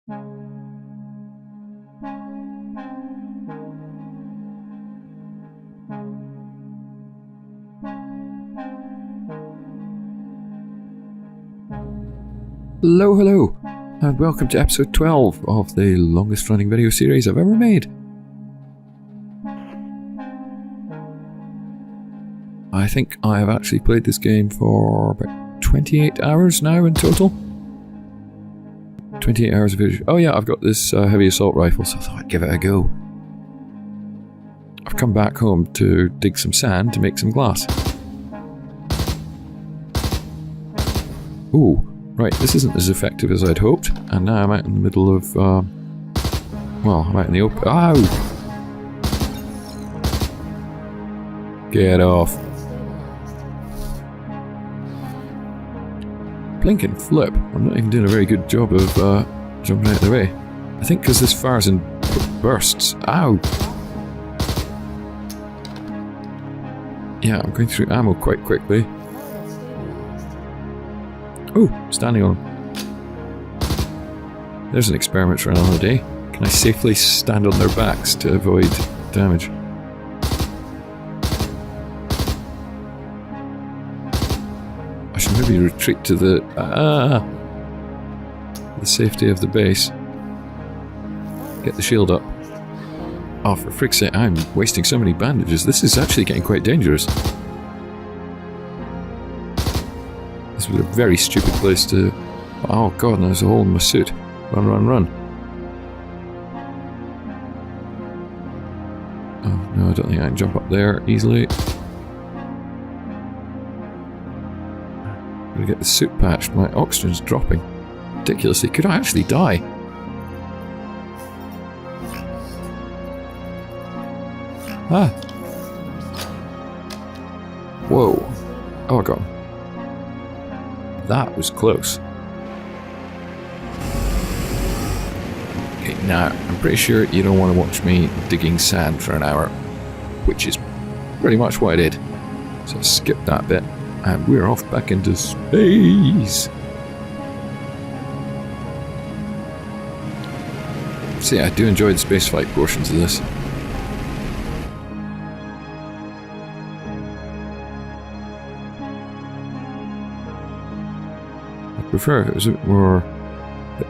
Hello, hello, and welcome to episode 12 of the longest running video series I've ever made. I think I have actually played this game for about 28 hours now in total. 28 hours of video. Oh yeah, I've got this heavy assault rifle, so I thought I'd give it a go. I've come back home to dig some sand to make some glass. Ooh. Right, this isn't as effective as I'd hoped, and now I'm out in the middle of, well, I'm out in the open. Ow! Get off. Blink and flip. I'm not even doing a very good job of, jumping out of the way. I think because this fires in bursts. Ow! Yeah, I'm going through ammo quite quickly. Oh, standing on them. There's an experiment for another day. Can I safely stand on their backs to avoid damage? I should maybe retreat to the safety of the base. Get the shield up. Oh, for frick's sake, I'm wasting so many bandages. This is actually getting quite dangerous. This was a very stupid place to... Oh god, there's a hole in my suit. Run, run, run. Oh no, I don't think I can jump up there easily. I'm gonna get the suit patched. My oxygen's dropping ridiculously. Could I actually die? Ah! Whoa. Oh god. That was close. Okay, now, I'm pretty sure you don't want to watch me digging sand for an hour, which is pretty much what I did. So skip that bit, and we're off back into space. See, I do enjoy the spaceflight portions of this. I prefer if it was a bit more...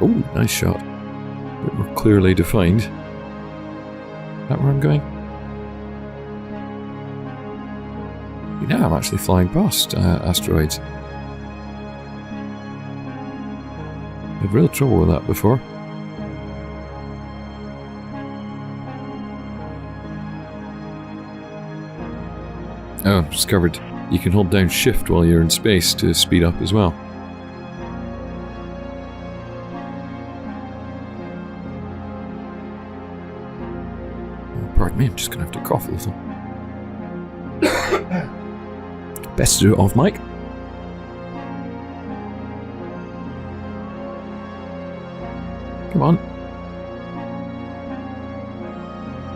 Oh, nice shot. A bit more clearly defined. Is that where I'm going? Yeah, I'm actually flying past asteroids. I had real trouble with that before. Oh, discovered you can hold down shift while you're in space to speed up as well. Pardon me, I'm just going to have to cough a little. Best to do it off mic. Come on.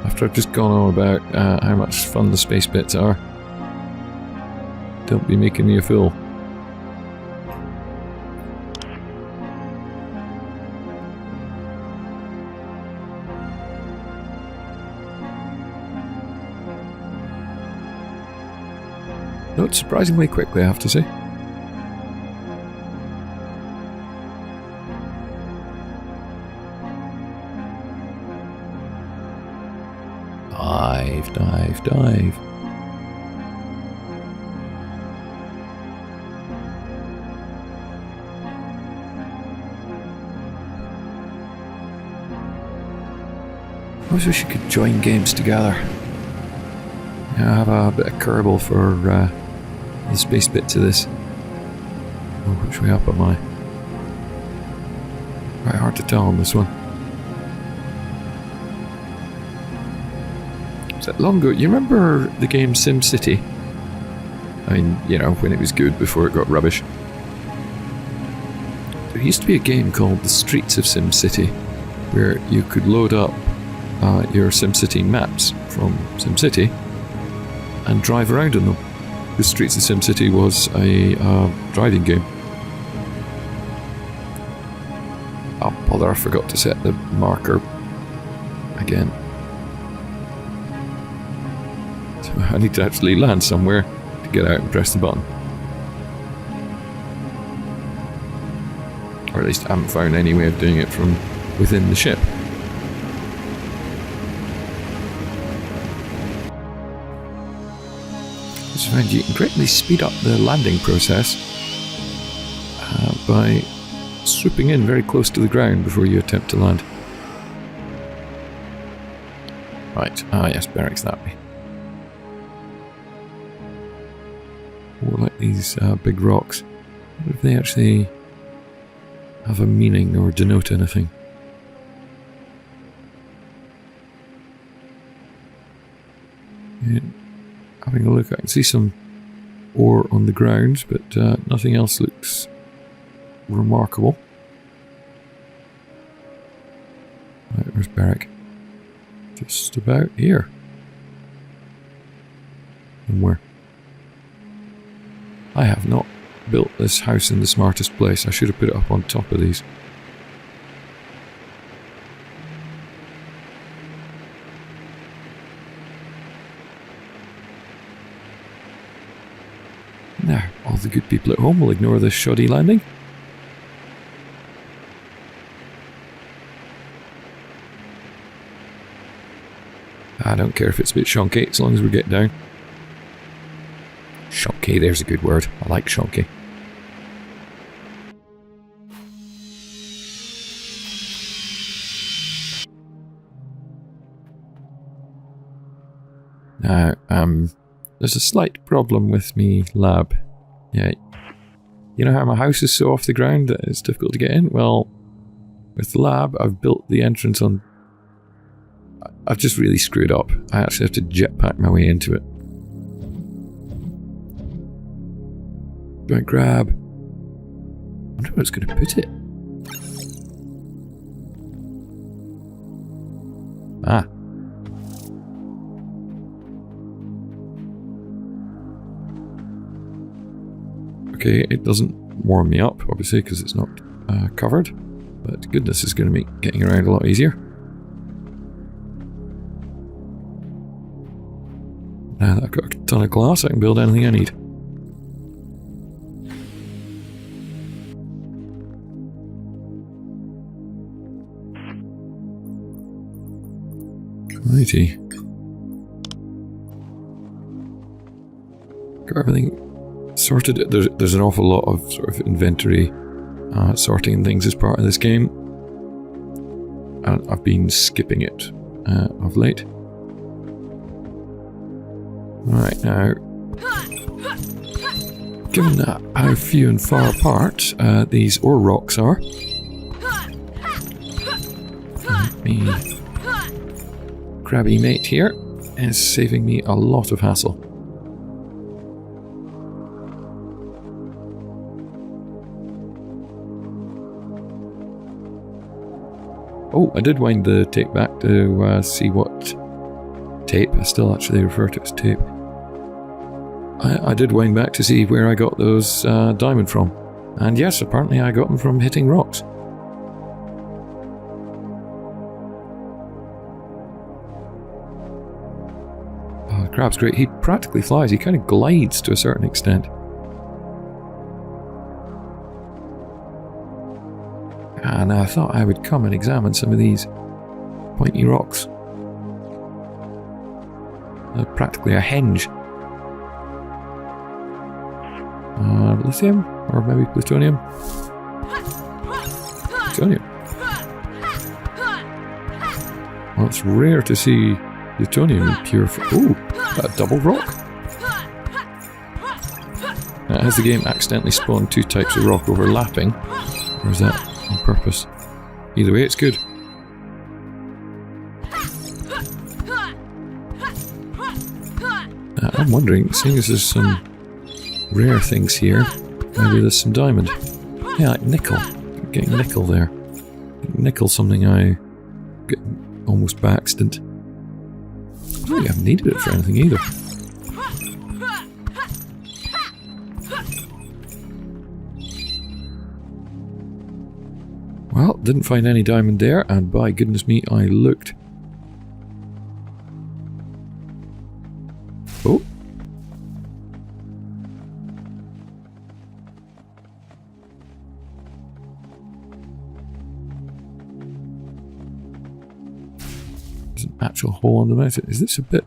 After I've just gone on about how much fun the space bits are, don't be making me a fool. Not surprisingly quickly, I have to say. Dive, dive, dive. I always wish you could join games together. Yeah, I have a bit of Kerbal for the space bit to this. Oh, which way up am I? Quite hard to tell on this one. Was that long ago? You remember the game SimCity? I mean, you know, when it was good before it got rubbish. There used to be a game called The Streets of SimCity, where you could load up your SimCity maps from SimCity and drive around in them. The Streets of SimCity was a driving game. Up a bother, I forgot to set the marker again. So I need to actually land somewhere to get out and press the button. Or at least I haven't found any way of doing it from within the ship. I found you can greatly speed up the landing process by swooping in very close to the ground before you attempt to land. Right, yes, barracks that way. Or like these big rocks. What if they actually have a meaning or denote anything? Yeah. Having a look, I can see some ore on the ground, but nothing else looks remarkable. Right, where's Barrack? Just about here. Somewhere. I have not built this house in the smartest place. I should have put it up on top of these. Now, all the good people at home will ignore this shoddy landing. I don't care if it's a bit shonky, as long as we get down. Shonky, there's a good word. I like shonky. Now, there's a slight problem with me lab. Yeah, you know how my house is so off the ground that it's difficult to get in? Well, with the lab, I've built the entrance on... I've just really screwed up. I actually have to jetpack my way into it. Do I grab... I wonder where it's going to put it. Ah. Okay, it doesn't warm me up, obviously, because it's not covered. But goodness, it's going to make getting around a lot easier. Now that I've got a ton of glass, I can build anything I need. Righty. Got everything sorted. There's an awful lot of sort of inventory sorting things as part of this game, and I've been skipping it of late. Right, now, given that how few and far apart these ore rocks are, my crabby mate here is saving me a lot of hassle. Oh, I did wind the tape back to see what tape. I still actually refer to it as tape. I did wind back to see where I got those diamond from. And yes, apparently I got them from hitting rocks. Oh, the crab's great. He practically flies. He kind of glides to a certain extent. And I thought I would come and examine some of these pointy rocks. Practically a henge. Lithium? Or maybe plutonium? Plutonium. Well, it's rare to see plutonium in pure form. Ooh, a double rock? Now, has the game accidentally spawned two types of rock overlapping? Or is that on purpose? Either way, it's good. I'm wondering, seeing as there's some rare things here, maybe there's some diamond. Yeah, like nickel. I'm getting nickel there. Nickel's something I get almost by accident. I don't think I've needed it for anything either. Well, didn't find any diamond there, and by goodness me, I looked. Oh. There's an actual hole in the mountain. Is this a bit...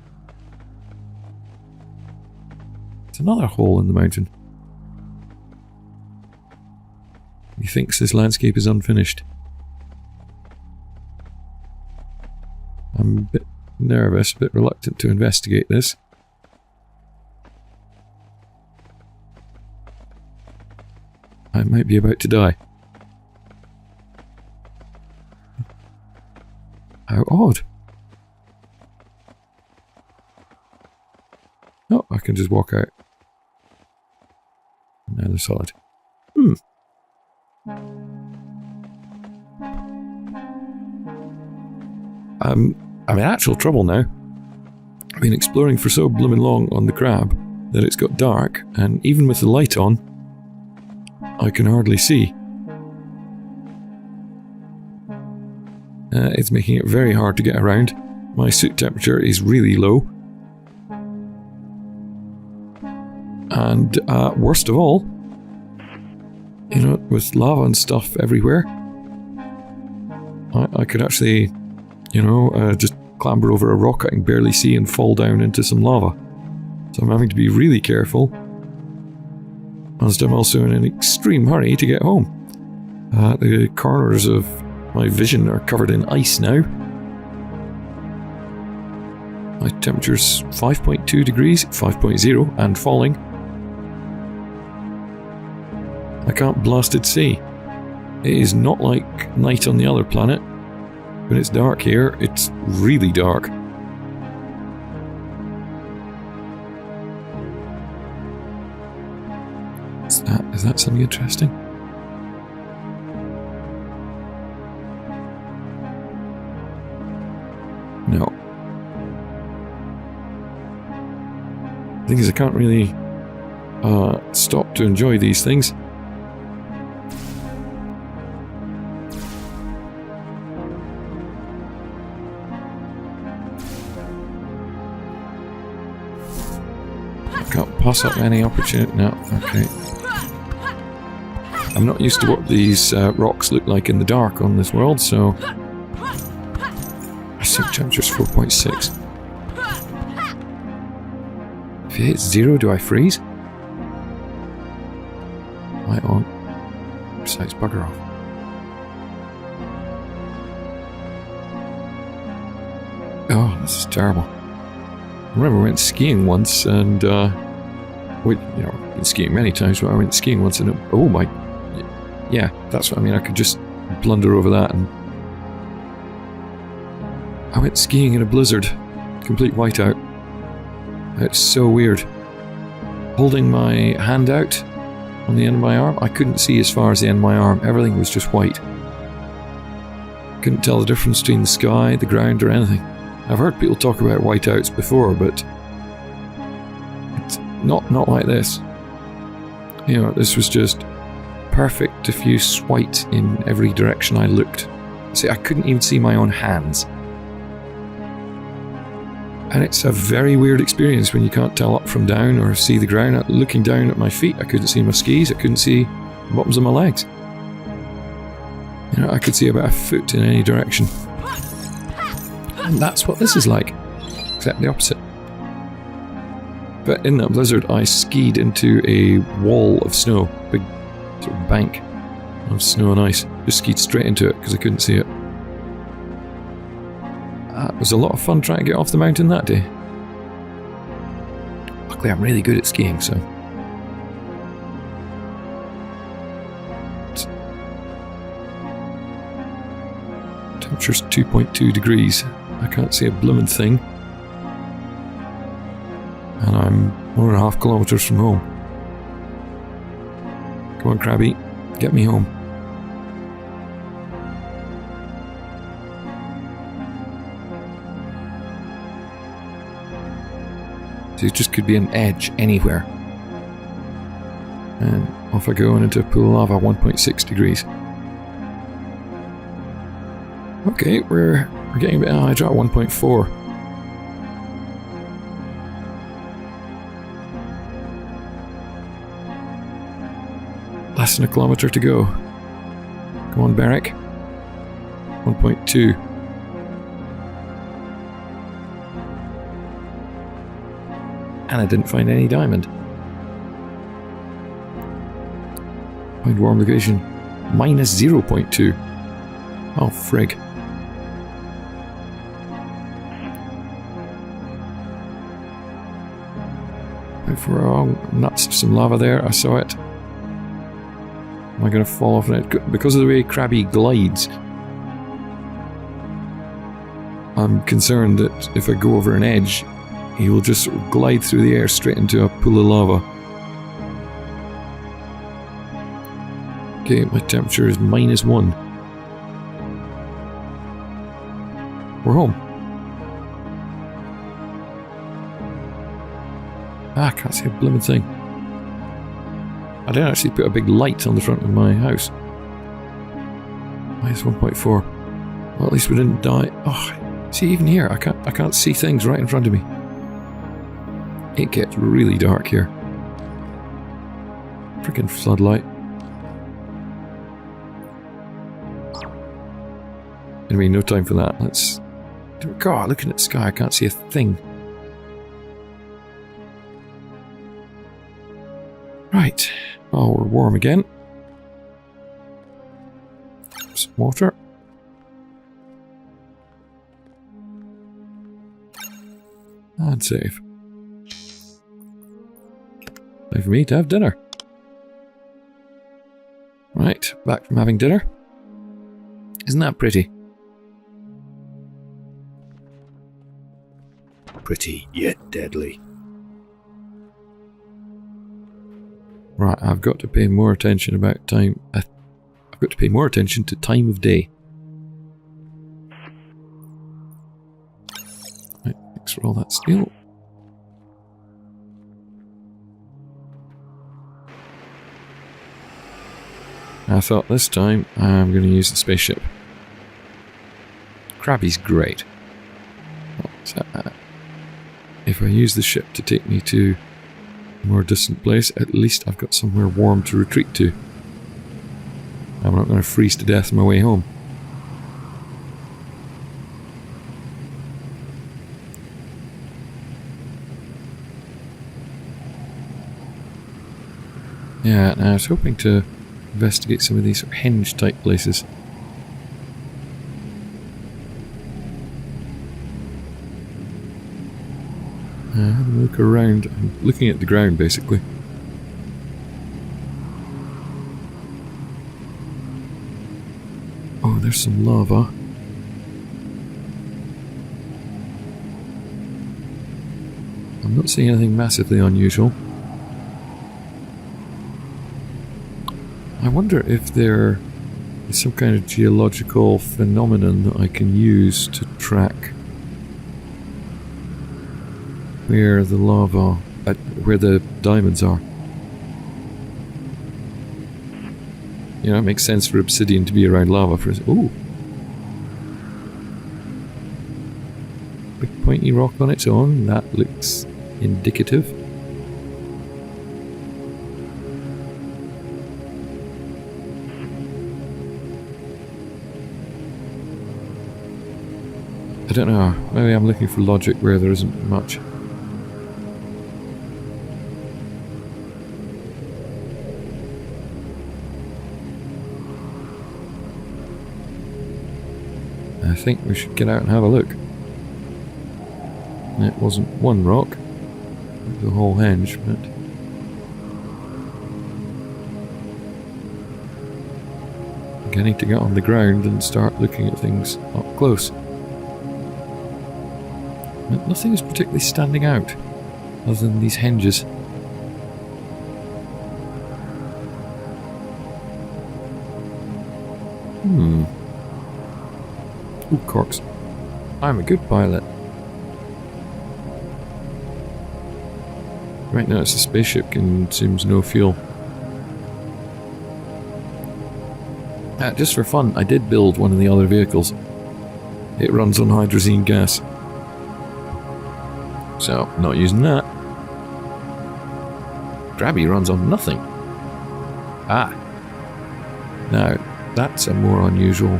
It's another hole in the mountain. He thinks this landscape is unfinished. I'm a bit nervous, a bit reluctant to investigate this. I might be about to die. How odd. Oh, I can just walk out. Now they're solid. I'm in actual trouble now. I've been exploring for so bloomin' long on the crab that it's got dark, and even with the light on, I can hardly see. It's making it very hard to get around. My suit temperature is really low. And worst of all, you know, with lava and stuff everywhere, I could actually, you know, just clamber over a rock I can barely see and fall down into some lava. So I'm having to be really careful. Whilst I'm also in an extreme hurry to get home. The corners of my vision are covered in ice now. My temperature's 5.2 degrees, 5.0 and falling. I can't blasted see. It is not like night on the other planet. When it's dark here, it's really dark. Is that something interesting? No. The thing is, I can't really stop to enjoy these things. Can't pass up any opportunity. No, okay. I'm not used to what these rocks look like in the dark on this world, so... I think temperature's 4.6. If it hits 0, do I freeze? I won't. Besides, bugger off. Oh, this is terrible. I remember I went skiing once, and you know, I've been skiing many times, but I went skiing once, and oh my, yeah, that's what I mean. I could just blunder over that, and I went skiing in a blizzard, complete whiteout. It's so weird. Holding my hand out on the end of my arm, I couldn't see as far as the end of my arm. Everything was just white. Couldn't tell the difference between the sky, the ground, or anything. I've heard people talk about whiteouts before, but it's not like this. You know, this was just perfect diffuse white in every direction I looked. See, I couldn't even see my own hands. And it's a very weird experience when you can't tell up from down or see the ground. Looking down at my feet, I couldn't see my skis, I couldn't see the bottoms of my legs. You know, I could see about a foot in any direction. And that's what this is like, except the opposite. But in that blizzard, I skied into a wall of snow, big sort of bank of snow and ice. Just skied straight into it because I couldn't see it. It was a lot of fun trying to get off the mountain that day. Luckily, I'm really good at skiing, so... Temperature's 2.2 degrees. I can't see a bloomin' thing. And I'm 1.5 kilometers from home. Come on, Krabby. Get me home. So it just could be an edge anywhere. And off I go into a pool of lava, 1.6 degrees. Okay, we're getting a bit... I dropped 1.4. Less than a kilometre to go. Come on, Barrick. 1.2. And I didn't find any diamond. Find warm location. Minus 0.2. Oh, frig. If we're wrong, nuts, some lava there, I saw it. Am I going to fall off it? Because of the way Krabby glides, I'm concerned that if I go over an edge, he will just sort of glide through the air straight into a pool of lava. Okay, my temperature is -1. We're home. Ah, I can't see a blimmin' thing. I didn't actually put a big light on the front of my house. -1.4. Well, at least we didn't die. Oh, see, even here, I can't see things right in front of me. It gets really dark here. Freaking floodlight. Anyway, no time for that. Let's... God, looking at the sky, I can't see a thing. Right. Oh, we're warm again. Some water. And save. Time for me to have dinner. Right, back from having dinner. Isn't that pretty? Pretty yet deadly. Right, I've got to pay more attention about time. I've got to pay more attention to time of day. Right, thanks for all that steel. I thought this time I'm going to use the spaceship. Krabby's great. If I use the ship to take me to a more distant place, at least I've got somewhere warm to retreat to. I'm not going to freeze to death on my way home. Yeah, and I was hoping to investigate some of these sort of henge type places. Have a look around. I'm looking at the ground basically. Oh, there's some lava. I'm not seeing anything massively unusual. I wonder if there is some kind of geological phenomenon that I can use to track where the lava, where the diamonds are. You know, it makes sense for obsidian to be around lava for... Ooh! Big pointy rock on its own, that looks indicative. I don't know, maybe I'm looking for logic where there isn't much. I think we should get out and have a look. It wasn't one rock, it was a whole henge, but... I'm beginning to get on the ground and start looking at things up close. But nothing is particularly standing out, other than these henges. Ooh, corks. I'm a good pilot. Right now it's a spaceship, consumes no fuel. Just for fun, I did build one of the other vehicles. It runs on hydrazine gas. So, not using that. Grabby runs on nothing. Ah. Now, that's a more unusual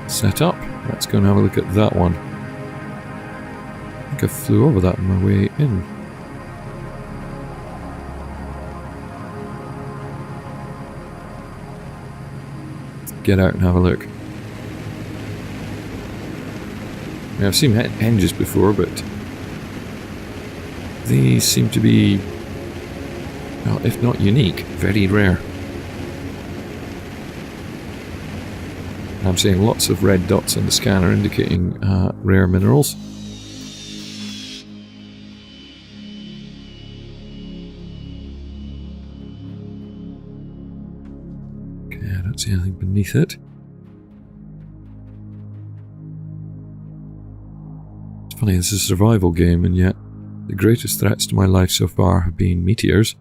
setup. Let's go and have a look at that one. I think I flew over that on my way in. Let's get out and have a look. I mean, I've seen henges before, but these seem to be, well, if not unique, very rare. I'm seeing lots of red dots on the scanner indicating rare minerals. Okay, I don't see anything beneath it. It's funny, this is a survival game, and yet the greatest threats to my life so far have been meteors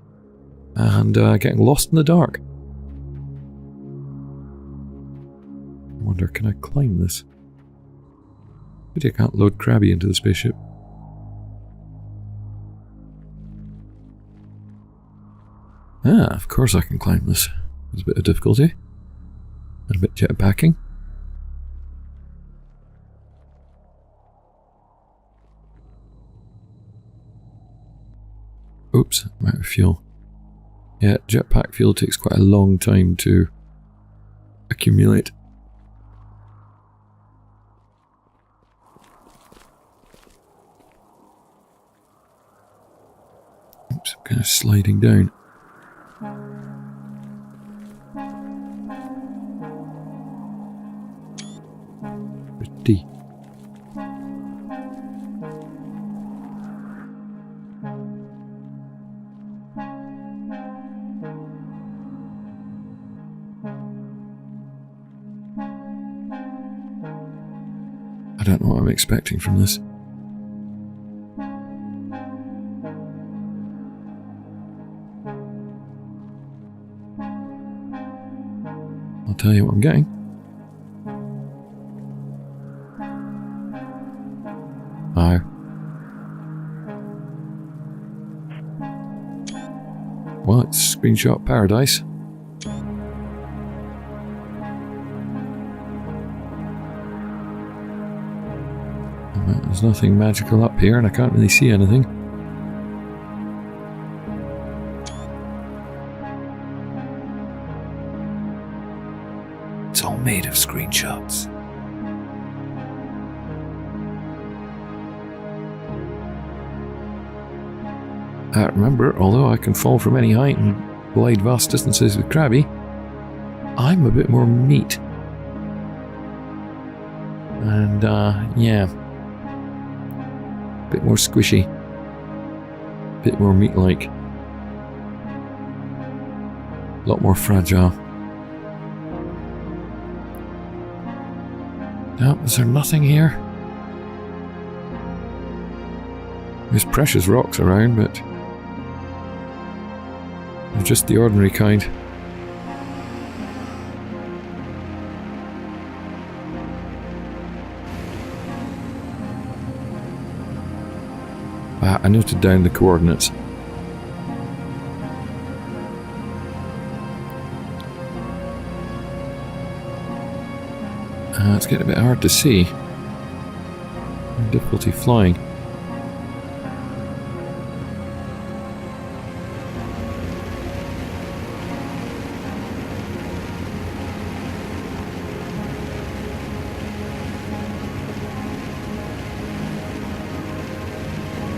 and getting lost in the dark. I wonder, can I climb this? Maybe I can't load Krabby into the spaceship. Ah, of course I can climb this. There's a bit of difficulty. And a bit jetpacking. Oops, I'm out of fuel. Yeah, jetpack fuel takes quite a long time to accumulate. Oops, I'm kind of sliding down. Pretty. I don't know what I'm expecting from this. I'll tell you what I'm getting. Oh. Well, it's screenshot paradise. There's nothing magical up here, and I can't really see anything. It's all made of screenshots. Remember, although I can fall from any height and glide vast distances with Krabby, I'm a bit more meat. And, yeah. A bit more squishy. A bit more meat-like. A lot more fragile. Now, is there nothing here? There's precious rocks around, but they're just the ordinary kind. I noted down the coordinates. It's getting a bit hard to see. Difficulty flying.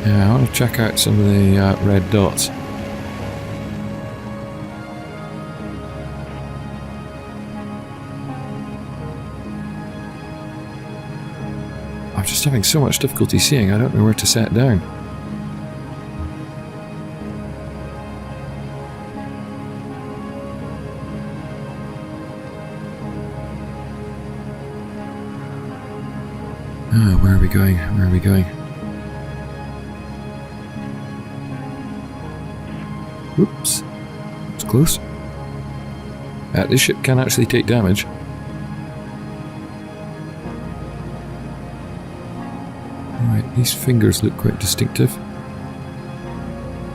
Yeah, I want to check out some of the red dots. I'm just having so much difficulty seeing, I don't know where to set down. Where are we going? Where are we going? Whoops. It's close. This ship can actually take damage. Alright, these fingers look quite distinctive.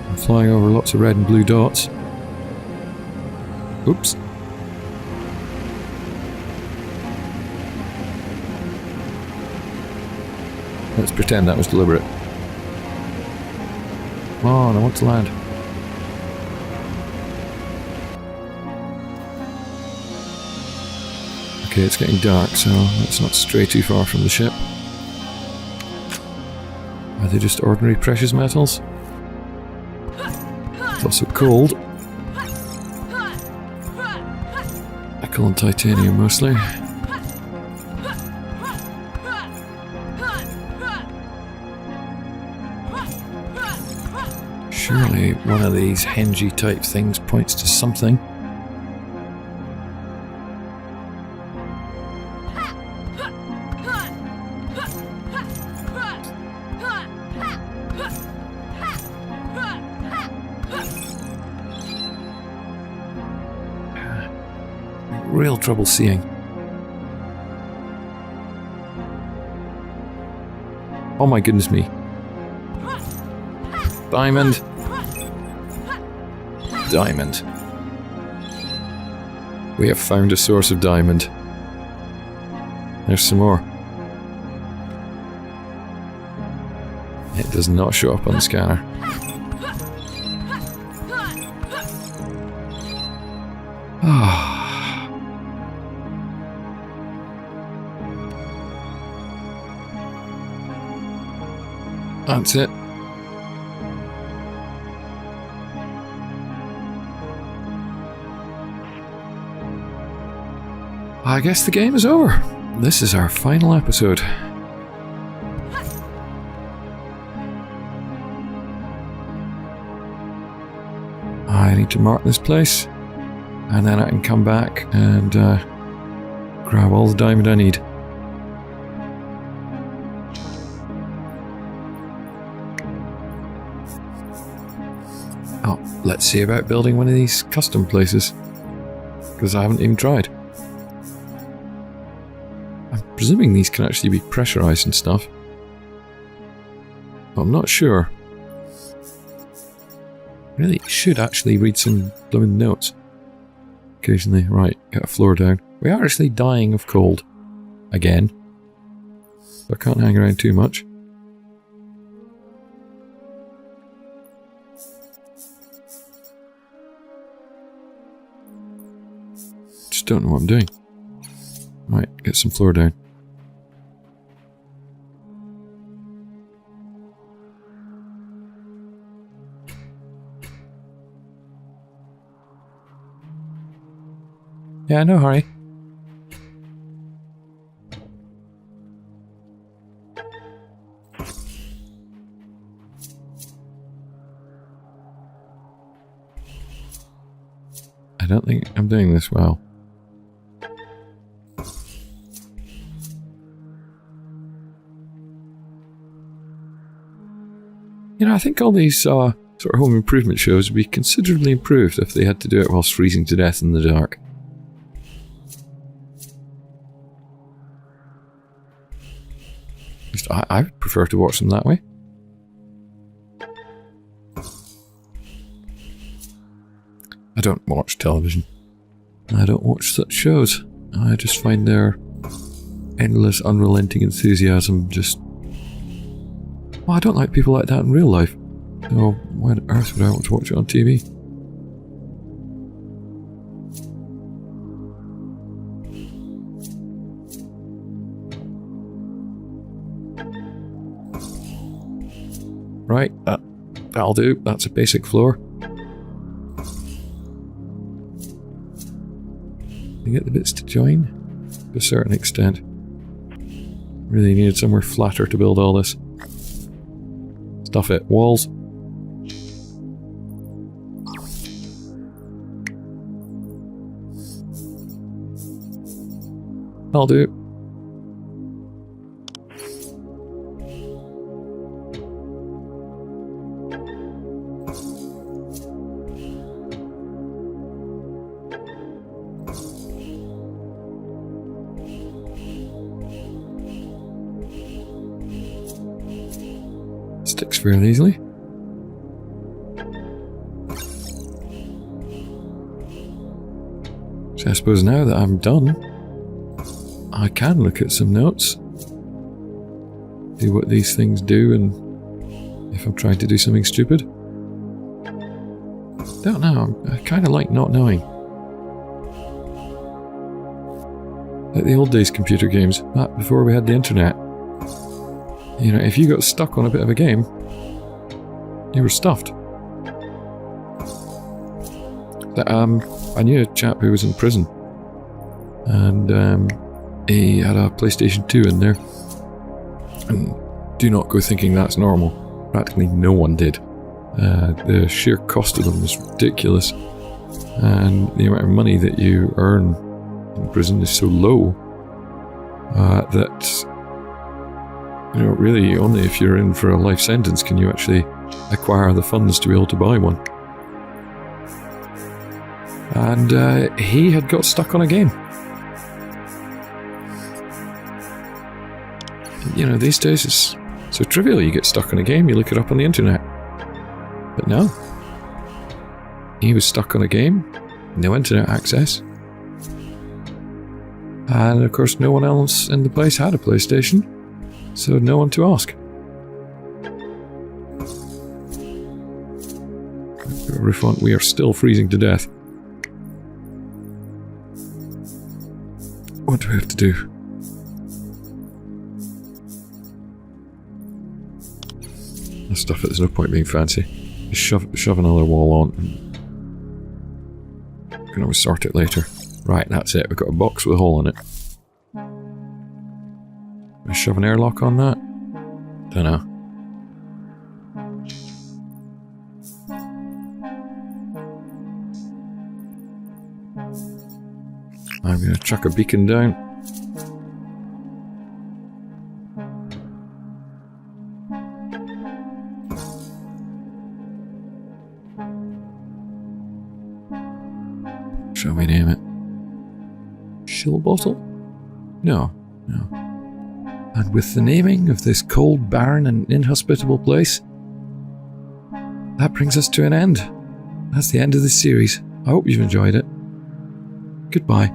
I'm flying over lots of red and blue dots. Oops. Let's pretend that was deliberate. Come on, I want to land. Okay, it's getting dark, so let's not stray too far from the ship. Are they just ordinary precious metals? It's also cold. Nickel and titanium mostly. Surely one of these henge type things points to something. Real trouble seeing. Oh my goodness me. Diamond. Diamond. We have found a source of diamond. There's some more. It does not show up on the scanner. Ah. That's it. I guess the game is over. This is our final episode. I need to mark this place, and then I can come back and grab all the diamond I need. Oh, let's see about building one of these custom places, because I haven't even tried. I'm presuming these can actually be pressurized and stuff. But I'm not sure. Really should actually read some blooming notes occasionally. Right, get a floor down. We are actually dying of cold. Again. So I can't hang around too much. Just don't know what I'm doing. Right, get some floor down. Yeah, no hurry. I don't think I'm doing this well. You know, I think all these sort of home improvement shows would be considerably improved if they had to do it whilst freezing to death in the dark. At least I would prefer to watch them that way. I don't watch television. I don't watch such shows. I just find their endless, unrelenting enthusiasm just... Well, I don't like people like that in real life. So why on earth would I want to watch it on TV? Right, that'll do. That's a basic floor. You get the bits to join? To a certain extent. Really needed somewhere flatter to build all this. Stuff it. Walls. That'll do. sticks fairly easily. So I suppose now that I'm done, I can look at some notes, see what these things do, and if I'm trying to do something stupid. Don't know, I kind of like not knowing. Like the old days computer games, back before we had the internet. You know, if you got stuck on a bit of a game, you were stuffed. I knew a chap who was in prison, and he had a PlayStation 2 in there. And do not go thinking that's normal. Practically no one did. The sheer cost of them was ridiculous, and the amount of money that you earn in prison is so low that, you know, really only if you're in for a life sentence can you actually acquire the funds to be able to buy one. And he had got stuck on a game. You know, these days it's so trivial. You get stuck on a game, you look it up on the internet. But no. He was stuck on a game, no internet access. And of course no one else in the place had a PlayStation, so no one to ask. We are still freezing to death. What do we have to do? The stuff that there's no point being fancy. Just shove another wall on. We can always sort it later. Right, that's it. We've got a box with a hole in it. I shove an airlock on that? Dunno. I'm going to chuck a beacon down. Shall we name it? Shill bottle? No. And with the naming of this cold, barren and inhospitable place, that brings us to an end. That's the end of this series. I hope you've enjoyed it. Goodbye.